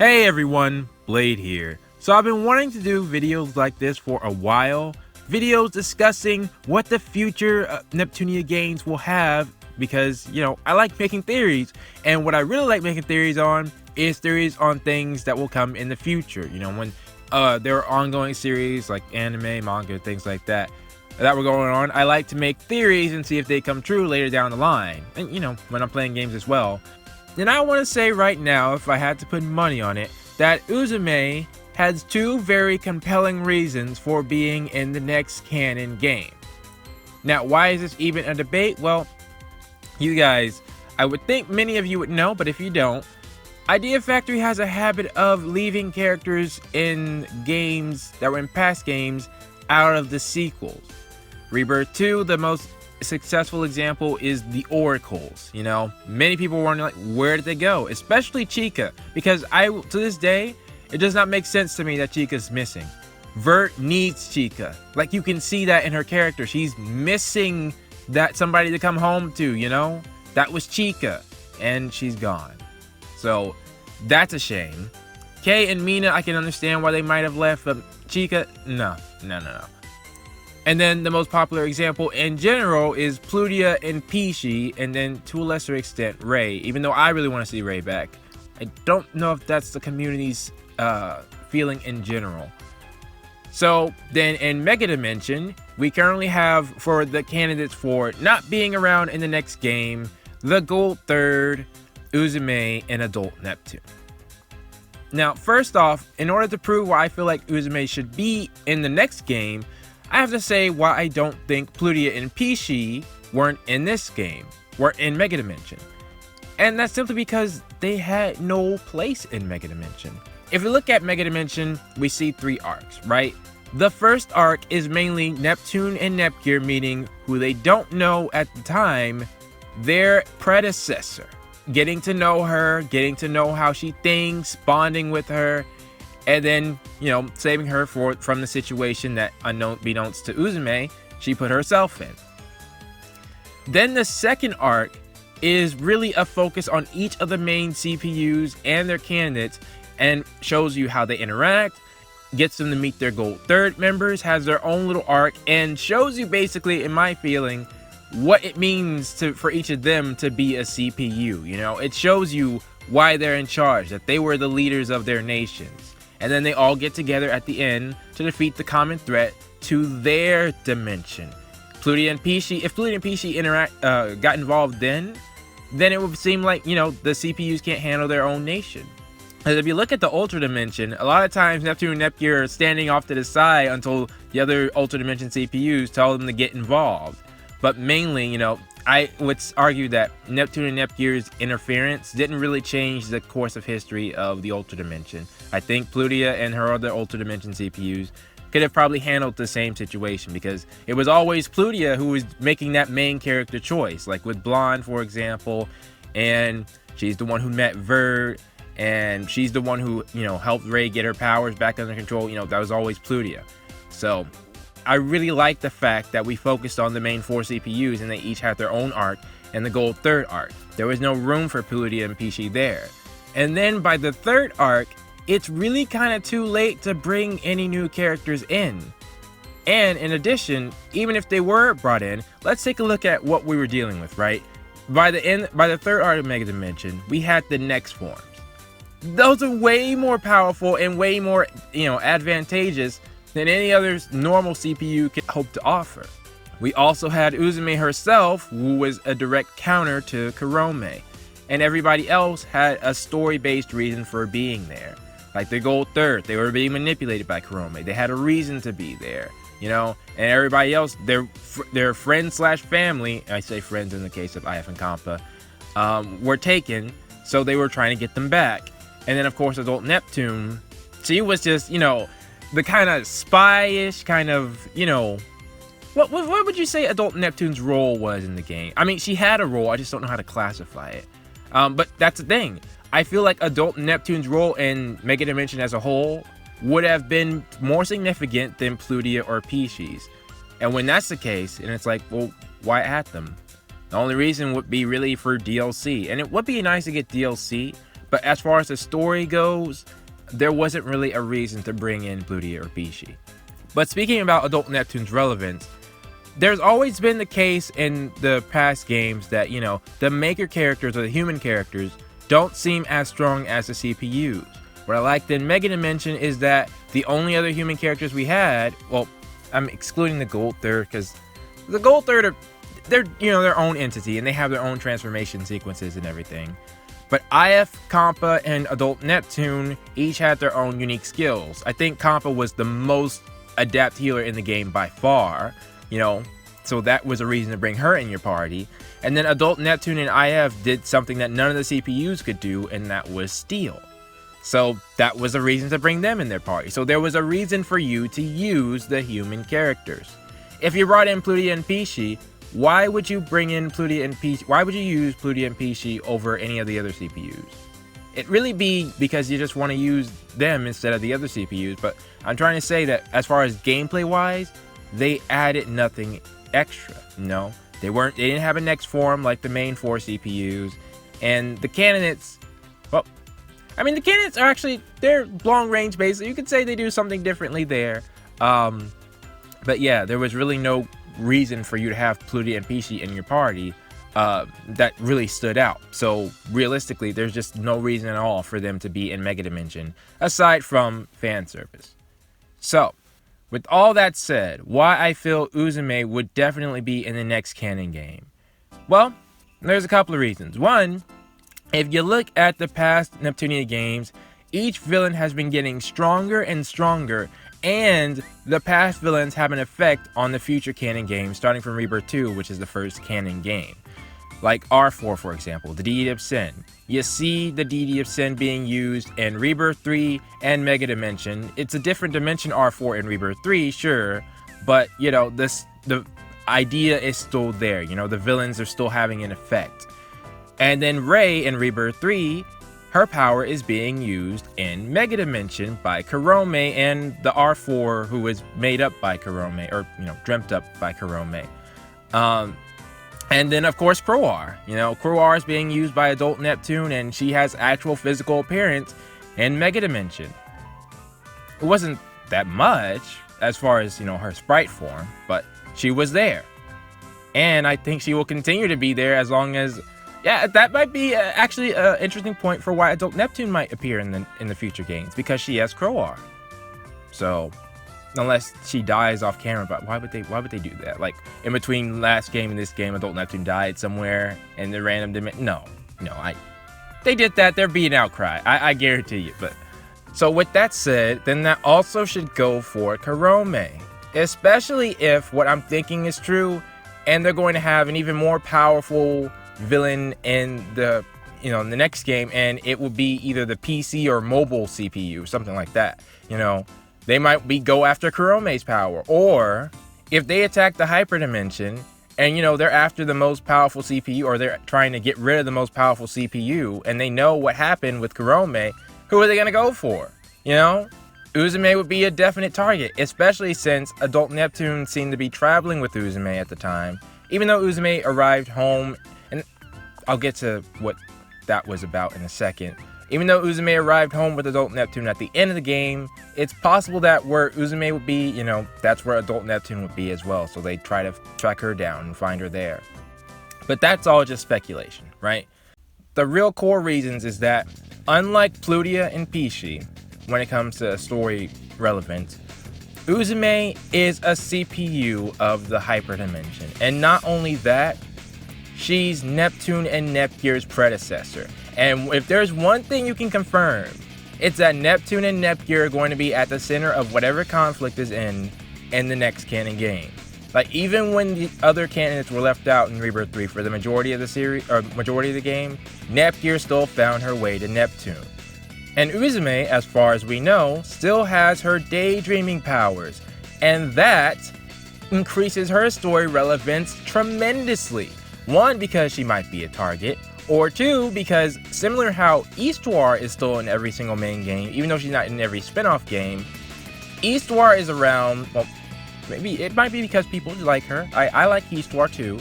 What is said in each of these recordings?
Hey everyone, Blade here. So I've been wanting to do videos like this for a while, videos discussing what the future Neptunia games will have because, I like making theories, and what I really like making theories on is theories on things that will come in the future, when there are ongoing series like anime, manga, things like that were going on. I like to make theories and see if they come true later down the line, and when I'm playing games as well. And I want to say right now, if I had to put money on it, that Uzume has two very compelling reasons for being in the next canon game. Now, why is this even a debate? Well, you guys, I would think many of you would know, but if you don't, Idea Factory has a habit of leaving characters in games that were in past games out of the sequels. Rebirth 2, the most successful example, is the Oracles. Many people were wondering, like, where did they go? Especially Chica, because to this day, it does not make sense to me that Chica's missing. Vert needs Chica. Like, you can see that in her character. She's missing that somebody to come home to, That was Chica, and she's gone. So, that's a shame. Kay and Mina, I can understand why they might have left, but Chica, no. And then the most popular example in general is Plutia and Pishi, and then to a lesser extent Ray, even though I really want to see Ray back. I don't know if that's the community's feeling in general. So then in Mega Dimension, we currently have, for the candidates for not being around in the next game, the Gold Third, Uzume, and Adult Neptune. Now, first off, in order to prove why I feel like Uzume should be in the next game, I have to say why I don't think Plutia and Pishi weren't in this game, were in Mega Dimension. And that's simply because they had no place in Mega Dimension. If we look at Mega Dimension, we see three arcs, right? The first arc is mainly Neptune and Nepgear meeting who they don't know at the time, their predecessor. Getting to know her, getting to know how she thinks, bonding with her, and then, saving her from the situation that, unbeknownst to Uzume, she put herself in. Then the second arc is really a focus on each of the main CPUs and their candidates, and shows you how they interact, gets them to meet their Gold Third members, has their own little arc, and shows you basically, in my feeling, what it means for each of them to be a CPU. It shows you why they're in charge, that they were the leaders of their nations. And then they all get together at the end to defeat the common threat to their dimension. Plutia and Pishi, if Plutia and Pishi got involved then it would seem like, the CPUs can't handle their own nation. As if you look at the Ultra Dimension, a lot of times Neptune and Nepgear are standing off to the side until the other Ultra Dimension CPUs tell them to get involved. But mainly, I would argue that Neptune and Nepgear's interference didn't really change the course of history of the Ultra Dimension. I think Plutia and her other Ultra Dimension CPUs could have probably handled the same situation, because it was always Plutia who was making that main character choice, like with Blonde, for example, and she's the one who met Vert, and she's the one who, helped Ray get her powers back under control. That was always Plutia. So I really like the fact that we focused on the main four CPUs and they each had their own arc and the Gold Third arc. There was no room for Plutia and Pishi there. And then by the third arc, it's really kind of too late to bring any new characters in. And in addition, even if they were brought in, let's take a look at what we were dealing with, right? By the third arc of Mega Dimension, we had the Next forms. Those are way more powerful and way more, advantageous than any other normal CPU can hope to offer. We also had Uzume herself, who was a direct counter to Kurome, and everybody else had a story-based reason for being there. Like the Gold Third, they were being manipulated by Kurome. They had a reason to be there, and everybody else, their friends/family, I say friends in the case of IF and Kampa, were taken, so they were trying to get them back. And then, of course, Adult Neptune, she was just, the kind of spy-ish kind of, what would you say Adult Neptune's role was in the game? I mean, she had a role, I just don't know how to classify it. But that's the thing. I feel like Adult Neptune's role in Mega Dimension as a whole would have been more significant than Plutia or Pishi's. And when that's the case, and it's like, well, why add them? The only reason would be really for DLC. And it would be nice to get DLC, But as far as the story goes, there wasn't really a reason to bring in Plutia or Pishi. But speaking about Adult Neptune's relevance, there's always been the case in the past games that, the maker characters or the human characters don't seem as strong as the CPUs. What I liked in Mega Dimension is that the only other human characters we had, well, I'm excluding the Gold Third, because the Gold Third are, they're their own entity and they have their own transformation sequences and everything. But IF, Compa, and Adult Neptune each had their own unique skills. I think Compa was the most adept healer in the game by far, so that was a reason to bring her in your party. And then Adult Neptune and IF did something that none of the CPUs could do, and that was steal. So that was a reason to bring them in their party. So there was a reason for you to use the human characters. If you brought in Plutia and Pishi, why would you bring in Plutia and Pishi? Why would you use Plutia and Pishi over any of the other CPUs? It really be because you just want to use them instead of the other CPUs. But I'm trying to say that as far as gameplay wise, they added nothing extra. They didn't have a next form like the main 4 CPUs. And the candidates, well, I mean, the candidates are actually, they're long range based. So you could say they do something differently there. But yeah, there was really no reason for you to have Plutia and Pishi in your party that really stood out. So realistically, there's just no reason at all for them to be in Mega Dimension aside from fan service. So with all that said, why I feel Uzume would definitely be in the next canon game? Well, there's a couple of reasons. One, if you look at the past Neptunia games, each villain has been getting stronger and stronger, and the past villains have an effect on the future canon games, starting from Rebirth 2, which is the first canon game. Like R4, for example, the Deity of Sin. You see the Deity of Sin being used in Rebirth 3 and Mega Dimension. It's a different dimension R4 in Rebirth 3, sure, but, the idea is still there. The villains are still having an effect. And then Rei in Rebirth 3, her power is being used in Mega Dimension by Kurome and the R4 who is made up by Kurome, or, dreamt up by Kurome. And then, of course, Crowar. Crowar is being used by Adult Neptune, and she has actual physical appearance in Mega Dimension. It wasn't that much as far as, her sprite form, but she was there. And I think she will continue to be there as long as... Yeah, that might be actually an interesting point for why Adult Neptune might appear in the future games, because she has Crowar. So, unless she dies off camera, but why would they do that? Like, in between last game and this game, Adult Neptune died somewhere in the random dimension. No, they did that. There'd be an outcry. I guarantee you. But so with that said, then that also should go for Kurome, especially if what I'm thinking is true, and they're going to have an even more powerful villain in the in the next game, and it will be either the PC or mobile CPU, something like that. They might go after Kurome's power, or if they attack the hyperdimension and they're after the most powerful CPU, or they're trying to get rid of the most powerful CPU, and they know what happened with Kurome, who are they going to go for? Uzume would be a definite target, especially since Adult Neptune seemed to be traveling with Uzume at the time, even though Uzume arrived home. And I'll get to what that was about in a second. Even though Uzume arrived home with Adult Neptune at the end of the game, it's possible that where Uzume would be, that's where Adult Neptune would be as well. So they try to track her down and find her there. But that's all just speculation, right? The real core reasons is that, unlike Plutia and Pishi, when it comes to story relevance, Uzume is a CPU of the hyperdimension. And not only that, she's Neptune and Nepgear's predecessor. And if there's one thing you can confirm, it's that Neptune and Nepgear are going to be at the center of whatever conflict is in the next canon game. Like, even when the other candidates were left out in Rebirth 3 for the majority of the series, or majority of the game, Nepgear still found her way to Neptune. And Uzume, as far as we know, still has her daydreaming powers, and that increases her story relevance tremendously. One, because she might be a target, or two, because similar how Eastwar is still in every single main game, even though she's not in every spin-off game, Eastwar is around, well, maybe it might be because people like her. I like Eastwar too,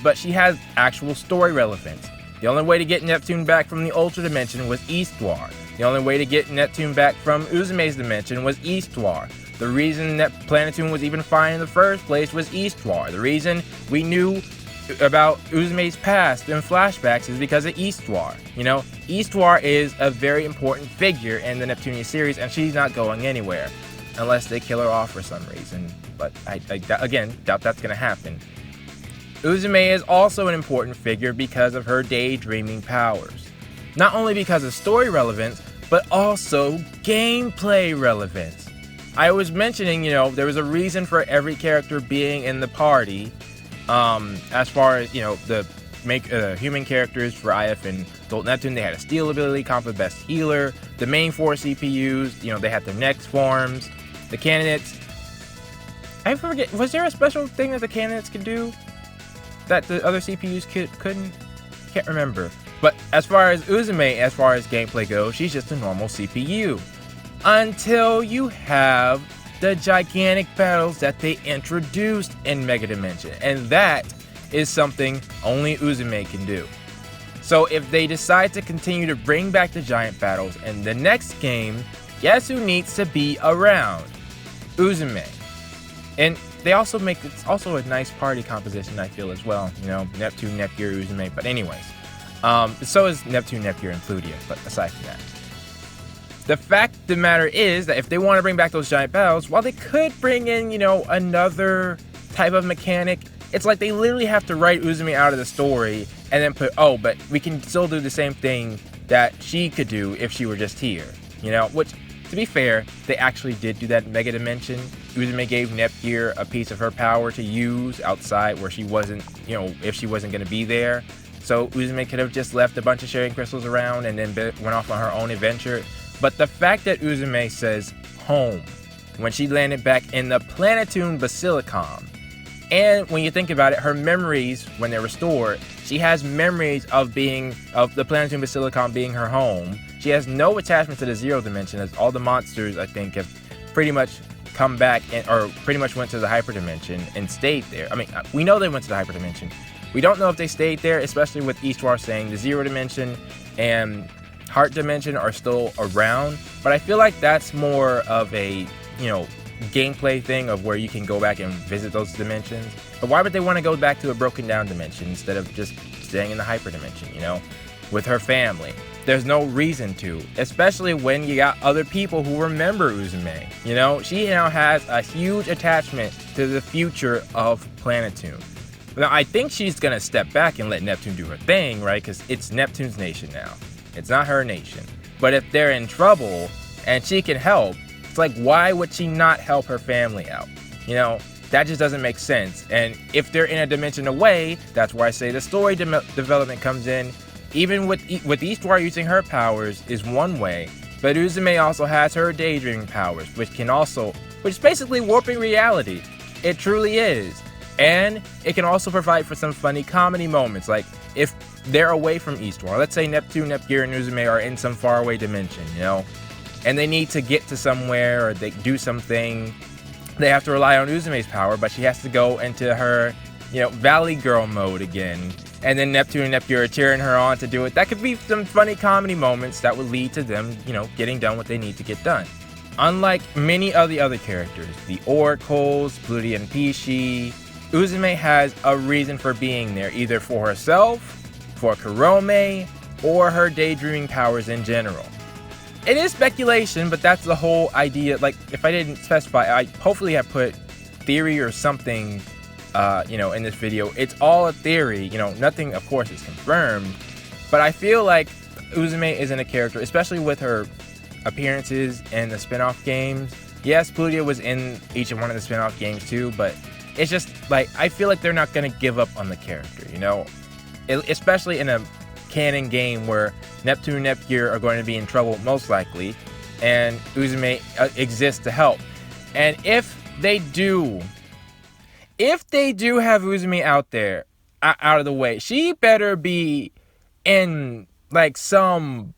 but she has actual story relevance. The only way to get Neptune back from the Ultra Dimension was eastward. The only way to get Neptune back from Uzume's dimension was eastward. The reason that Planetoon was even fine in the first place was eastward. The reason we knew about Uzume's past and flashbacks is because of Eastwar. You know, Eastwar is a very important figure in the Neptunia series, and she's not going anywhere unless they kill her off for some reason. But I again doubt that's going to happen. Uzume is also an important figure because of her daydreaming powers. Not only because of story relevance, but also gameplay relevance. I was mentioning, you know, there was a reason for every character being in the party. As far as, you know, the human characters for IF and Adult Neptune, they had a steal ability, comp of best healer. The main 4 CPUs, you know, they had their next forms. The candidates, I forget, was there a special thing that the candidates could do that the other CPUs couldn't? Can't remember. But as far as Uzume, as far as gameplay goes, she's just a normal CPU. Until you have the gigantic battles that they introduced in Mega Dimension, and that is something only Uzume can do. So if they decide to continue to bring back the giant battles in the next game, guess who needs to be around? Uzume. And they also make, it's also a nice party composition, I feel, as well. You know, Neptune, Nepgear, Uzume. But anyways, so is Neptune, Nepgear, and Plutia. But aside from that, the fact of the matter is that if they want to bring back those giant battles, while they could bring in, you know, another type of mechanic, it's like they literally have to write Uzume out of the story and then put, oh, but we can still do the same thing that she could do if she were just here, you know, which, to be fair, they actually did do that in Mega Dimension. Uzume gave Nepgear a piece of her power to use outside where she wasn't, you know, if she wasn't going to be there. So Uzume could have just left a bunch of sharing crystals around and then went off on her own adventure. But the fact that Uzume says home when she landed back in the Planetoon Basilicom, and when you think about it, her memories, when they're restored, she has memories of the Planetoon Basilicom being her home. She has no attachment to the Zero Dimension, as all the monsters, I think, have pretty much come back or pretty much went to the Hyper Dimension and stayed there. I mean, we know they went to the Hyper Dimension. We don't know if they stayed there, especially with Eastwar saying the Zero Dimension and Heart Dimension are still around, but I feel like that's more of a, you know, gameplay thing of where you can go back and visit those dimensions. But why would they want to go back to a broken down dimension instead of just staying in the Hyper Dimension, you know, with her family? There's no reason to, especially when you got other people who remember Uzume. You know, she now has a huge attachment to the future of Planetoon. Now, I think she's gonna step back and let Neptune do her thing, right? Because it's Neptune's nation now. It's not her nation. But if they're in trouble and she can help, it's like, why would she not help her family out? You know, that just doesn't make sense. And if they're in a dimension away, that's where I say the story development comes in. Even with Eastwar using her powers is one way, but Uzume also has her daydreaming powers, which is basically warping reality. It truly is. And it can also provide for some funny comedy moments, like if they're away from Eastwar. Let's say Neptune, Nepgear, and Uzume are in some faraway dimension, you know, and they need to get to somewhere or they do something. They have to rely on Uzume's power, but she has to go into her, you know, Valley Girl mode again. And then Neptune and Nepgear are cheering her on to do it. That could be some funny comedy moments that would lead to them, you know, getting done what they need to get done. Unlike many of the other characters, the Oracles, Plutia and Pishi, Uzume has a reason for being there, either for herself, for Kurome, or her daydreaming powers in general. It is speculation, but that's the whole idea. Like, if I didn't specify, I hopefully have put theory or something, you know, in this video. It's all a theory, you know, nothing, of course, is confirmed, but I feel like Uzume isn't a character, especially with her appearances in the spin-off games. Yes, Plutia was in each one of the spin-off games too, but it's just like, I feel like they're not going to give up on the character, you know, especially in a canon game where Neptune and Nepgear are going to be in trouble most likely, and Uzume exists to help. And if they do have Uzume out there, out of the way, she better be in like some,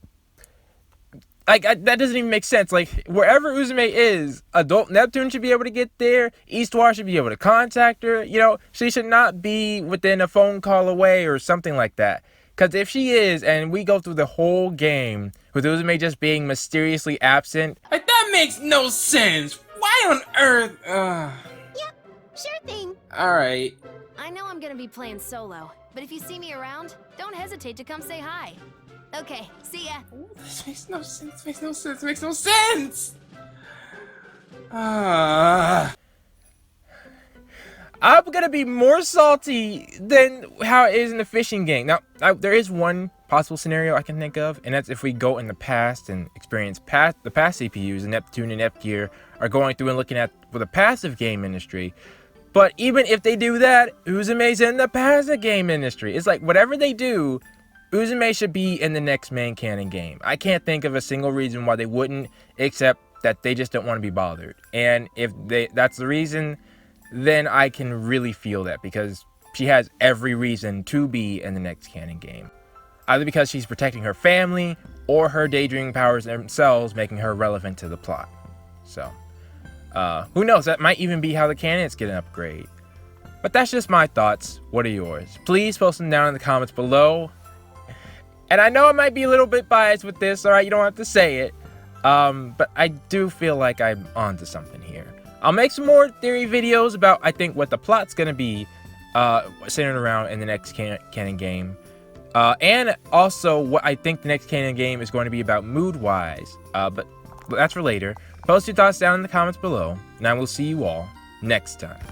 like, that doesn't even make sense. Like, wherever Uzume is, Adult Neptune should be able to get there. Eastwar should be able to contact her. You know, she should not be within a phone call away or something like that. Because if she is, and we go through the whole game with Uzume just being mysteriously absent, Like, that makes no sense. Why on earth? Yep, sure thing. Alright. I know I'm gonna be playing solo, but if you see me around, don't hesitate to come say hi. Okay, see ya. Ooh, this makes no sense, makes no sense, makes no sense! I'm gonna be more salty than how it is in the fishing game. Now, there is one possible scenario I can think of, and that's if we go in the past and experience the past CPUs, and Neptune and F-Gear are going through and looking at the passive game industry. But even if they do that, Uzume's in the passive game industry. It's like, whatever they do, Uzume should be in the next main canon game. I can't think of a single reason why they wouldn't, except that they just don't want to be bothered. And if that's the reason, then I can really feel that, because she has every reason to be in the next canon game. Either because she's protecting her family, or her daydreaming powers themselves making her relevant to the plot. So, who knows, that might even be how the canons get an upgrade. But that's just my thoughts. What are yours? Please post them down in the comments below. And I know I might be a little bit biased with this, alright, you don't have to say it. But I do feel like I'm onto something here. I'll make some more theory videos about, I think, what the plot's gonna be centered around in the next canon game. And also what I think the next canon game is going to be about mood-wise. But that's for later. Post your thoughts down in the comments below, and I will see you all next time.